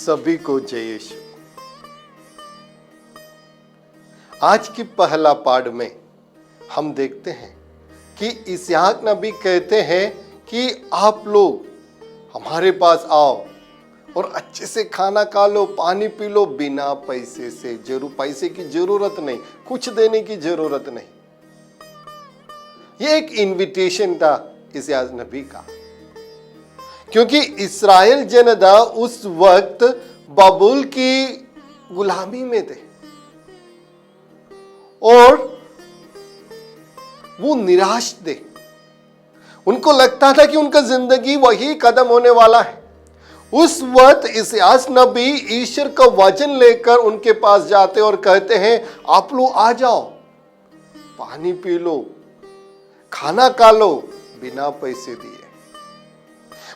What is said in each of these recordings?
सभी को जय यीशु। आज की पहला पाठ में हम देखते हैं कि इसहाक नबी कहते हैं कि आप लोग हमारे पास आओ और अच्छे से खाना खा लो, पानी पी लो, बिना पैसे से। पैसे की जरूरत नहीं, कुछ देने की जरूरत नहीं। ये एक इनविटेशन था इसहाक नबी का, क्योंकि इस्राएल जनता उस वक्त बाबुल की गुलामी में थे और वो निराश थे। उनको लगता था कि उनका जिंदगी वही खत्म होने वाला है। उस वक्त इसहाक नबी ईश्वर का वचन लेकर उनके पास जाते और कहते हैं, आप लोग आ जाओ, पानी पी लो, खाना खा लो, बिना पैसे दिए।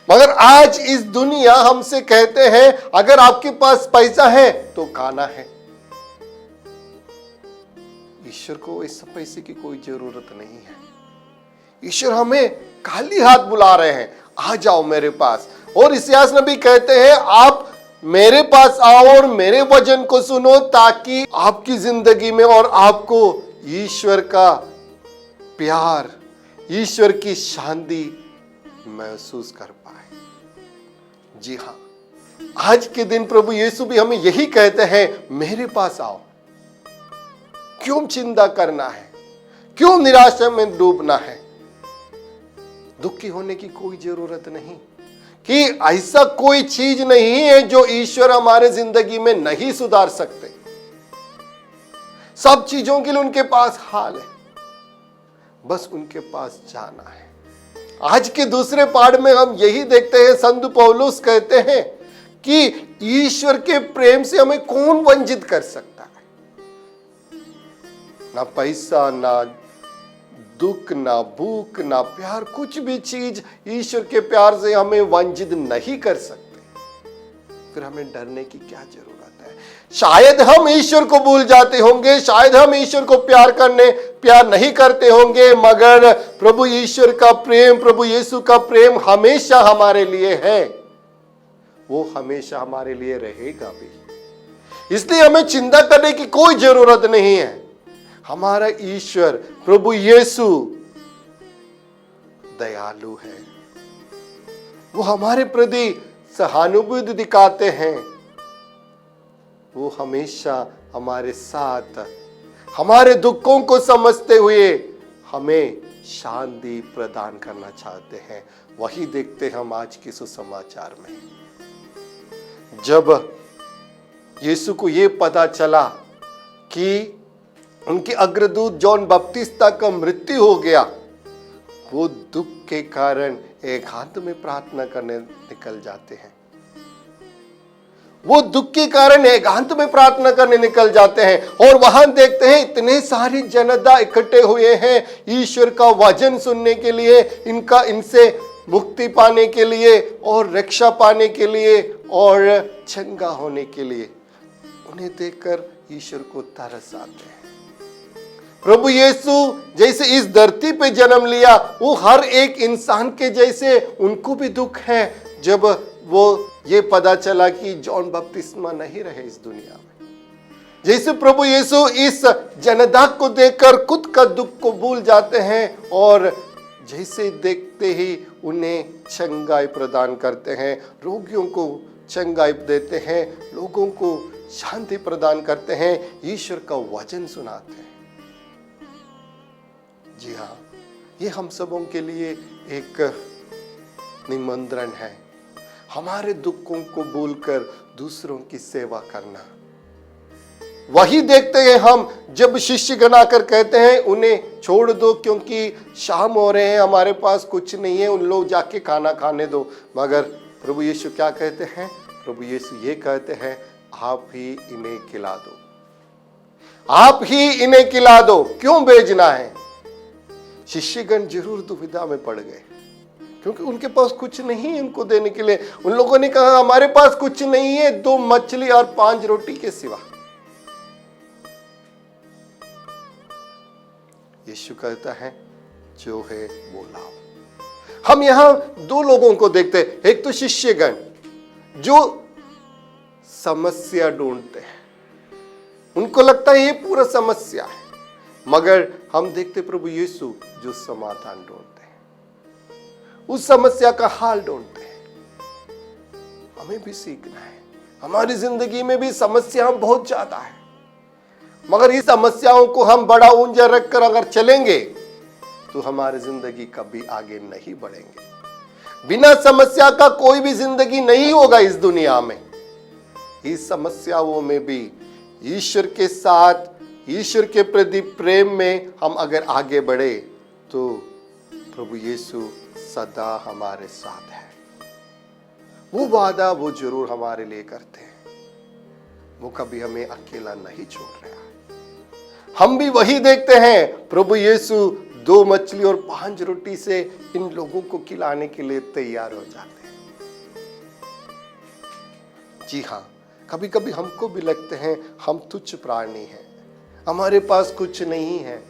मगर आज इस दुनिया हमसे कहते हैं, अगर आपके पास पैसा है तो खाना है। ईश्वर को इस पैसे की कोई जरूरत नहीं है। ईश्वर हमें खाली हाथ बुला रहे हैं, आ जाओ मेरे पास। और इसहाक नबी कहते हैं, आप मेरे पास आओ और मेरे वचन को सुनो, ताकि आपकी जिंदगी में और आपको ईश्वर का प्यार, ईश्वर की शांति महसूस कर पाए। जी हाँ, आज के दिन प्रभु यीशु भी हमें यही कहते हैं, मेरे पास आओ। क्यों चिंता करना है, क्यों निराशा में डूबना है? दुखी होने की कोई जरूरत नहीं, कि ऐसा कोई चीज नहीं है जो ईश्वर हमारे जिंदगी में नहीं सुधार सकते। सब चीजों के लिए उनके पास हाल है, बस उनके पास जाना है। आज के दूसरे पाठ में हम यही देखते हैं, संत पौलुस कहते हैं कि ईश्वर के प्रेम से हमें कौन वंचित कर सकता है? ना पैसा, ना दुख, ना भूख, ना प्यार, कुछ भी चीज ईश्वर के प्यार से हमें वंचित नहीं कर सकते। फिर हमें डरने की क्या जरूरत है? शायद हम ईश्वर को भूल जाते होंगे, शायद हम ईश्वर को प्यार नहीं करते होंगे, मगर प्रभु ईश्वर का प्रेम, प्रभु यीशु का प्रेम हमेशा हमारे लिए है। वो हमेशा हमारे लिए रहेगा भी। इसलिए हमें चिंता करने की कोई जरूरत नहीं है। हमारा ईश्वर प्रभु यीशु दयालु है, वो हमारे प्रति सहानुभूति दिखाते हैं। वो हमेशा हमारे साथ, हमारे दुखों को समझते हुए हमें शांति प्रदान करना चाहते हैं। वही देखते हम आज के सुसमाचार में। जब यीशु को ये पता चला कि उनके अग्रदूत जॉन बपतिस्ता का मृत्यु हो गया, वो दुख के कारण एकांत में प्रार्थना करने निकल जाते हैं। वो दुख के कारण एकांत में प्रार्थना करने निकल जाते हैं और वहां देखते हैं इतने सारी जनता इकट्ठे हुए हैं ईश्वर का वचन सुनने के लिए, इनसे मुक्ति पाने के लिए और रक्षा पाने के लिए और चंगा होने के लिए। उन्हें देखकर ईश्वर को तरस आते हैं। प्रभु यीशु जैसे इस धरती पे जन्म लिया, वो हर एक इंसान के जैसे उनको भी दुख है। जब वो ये पता चला कि जॉन बपतिस्मा नहीं रहे इस दुनिया में, जैसे प्रभु यीशु इस जनता को देखकर खुद का दुख को भूल जाते हैं और जैसे देखते ही उन्हें चंगाई प्रदान करते हैं, रोगियों को चंगाई देते हैं, लोगों को शांति प्रदान करते हैं, ईश्वर का वचन सुनाते हैं। जी हाँ, ये हम सबों के लिए एक निमंत्रण है, हमारे दुखों को भूलकर दूसरों की सेवा करना। वही देखते हैं हम जब शिष्यगण आकर कहते हैं, उन्हें छोड़ दो क्योंकि शाम हो रहे हैं, हमारे पास कुछ नहीं है, उन लोग जाके खाना खाने दो। मगर प्रभु यीशु क्या कहते हैं? प्रभु यीशु ये कहते हैं, आप ही इन्हें खिला दो, आप ही इन्हें खिला दो। क्यों भेजना है? शिष्यगण जरूर दुविधा में पड़ गए, क्योंकि उनके पास कुछ नहीं है उनको देने के लिए। उन लोगों ने कहा, हमारे पास कुछ नहीं है 2 मछली और 5 रोटी के सिवा। यीशु कहता है, जो है वो लाओ। हम यहां 2 लोगों को देखते हैं। एक तो शिष्यगण जो समस्या ढूंढते हैं, उनको लगता है ये पूरा समस्या है, मगर हम देखते प्रभु यीशु जो समाधान ढूंढते हैं, उस समस्या का हाल ढूंढते हैं। हमें भी सीखना है। हमारी जिंदगी में भी समस्याएं बहुत ज्यादा है, मगर इस समस्याओं को हम बड़ा ऊंचा रखकर अगर चलेंगे तो हमारी जिंदगी कभी आगे नहीं बढ़ेंगे। बिना समस्या का कोई भी जिंदगी नहीं होगा इस दुनिया में। इस समस्याओं में भी ईश्वर के साथ, ईश्वर के प्रति प्रेम में हम अगर आगे बढ़े तो प्रभु यीशु सदा हमारे साथ है। वो वादा वो जरूर हमारे लिए करते हैं। वो कभी हमें अकेला नहीं छोड़ रहा। हम भी वही देखते हैं, प्रभु यीशु 2 मछली और 5 रोटी से इन लोगों को खिलाने के लिए तैयार हो जाते हैं। जी हाँ, कभी कभी हमको भी लगते हैं हम तुच्छ प्राणी हैं, हमारे पास कुछ नहीं है,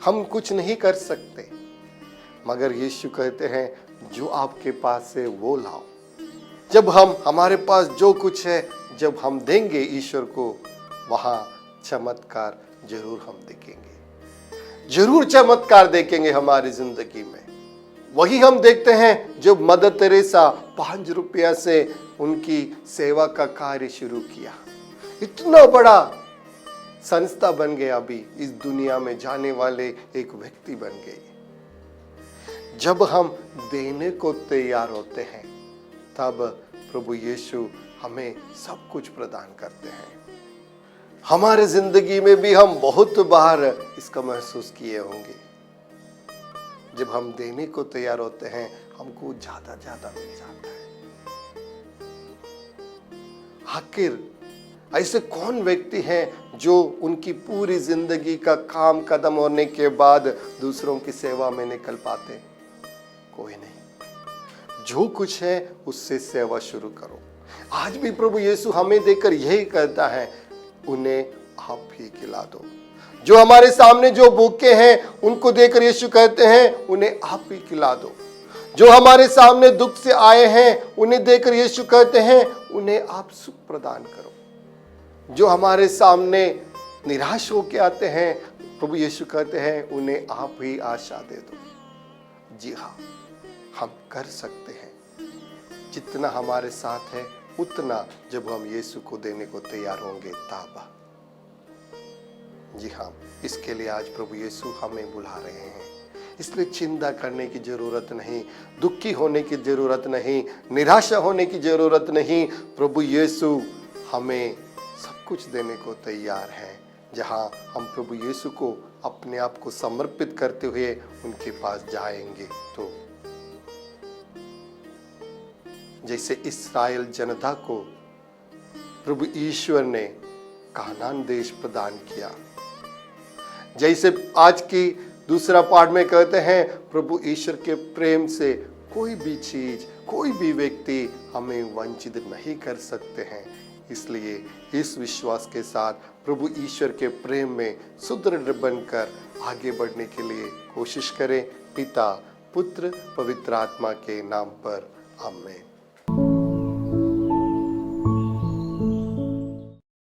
हम कुछ नहीं कर सकते, मगर यीशु कहते हैं जो आपके पास है वो लाओ। जब हमारे पास जो कुछ है जब हम देंगे ईश्वर को, वहां चमत्कार जरूर हम देखेंगे, जरूर चमत्कार देखेंगे हमारी जिंदगी में। वही हम देखते हैं जब मदर तेरेसा 5 रुपया से उनकी सेवा का कार्य शुरू किया, इतना बड़ा संस्था बन गया, अभी इस दुनिया में जाने वाले एक व्यक्ति बन गए। जब हम देने को तैयार होते हैं तब प्रभु यीशु हमें सब कुछ प्रदान करते हैं। हमारे जिंदगी में भी हम बहुत बार इसका महसूस किए होंगे, जब हम देने को तैयार होते हैं हमको ज्यादा ज्यादा मिल जाता है। आखिर ऐसे कौन व्यक्ति हैं जो उनकी पूरी जिंदगी का काम खत्म होने के बाद दूसरों की सेवा में निकल पाते? कोई नहीं। जो कुछ है उससे सेवा शुरू करो। आज भी प्रभु यीशु हमें देखकर यही कहता है, उन्हें आप ही खिला दो। जो हमारे सामने जो भूखे हैं उनको देखकर यीशु कहते हैं उन्हें आप ही खिला दो। जो हमारे सामने दुख से आए हैं उन्हें देखकर यीशु कहते हैं उन्हें आप सुख प्रदान करो। जो हमारे सामने निराश होके आते हैं प्रभु यीशु कहते हैं उन्हें आप ही आशा दे दो। जी हाँ, हम कर सकते हैं। जितना हमारे साथ है उतना जब हम यीशु को देने को तैयार होंगे तब। जी हाँ, इसके लिए आज प्रभु यीशु हमें बुला रहे हैं। इसलिए चिंता करने की जरूरत नहीं, दुखी होने की जरूरत नहीं, निराशा होने की जरूरत नहीं। प्रभु यीशु हमें सब कुछ देने को तैयार है। जहां हम प्रभु यीशु को अपने आप को समर्पित करते हुए उनके पास जाएंगे तो जैसे इस्राएल जनता को प्रभु ईश्वर ने कानान देश प्रदान किया, जैसे आज की दूसरा पाठ में कहते हैं प्रभु ईश्वर के प्रेम से कोई भी चीज, कोई भी व्यक्ति हमें वंचित नहीं कर सकते हैं। इसलिए इस विश्वास के साथ प्रभु ईश्वर के प्रेम में सुदृढ़ बनकर आगे बढ़ने के लिए कोशिश करें। पिता, पुत्र, पवित्र आत्मा के नाम पर आमीन।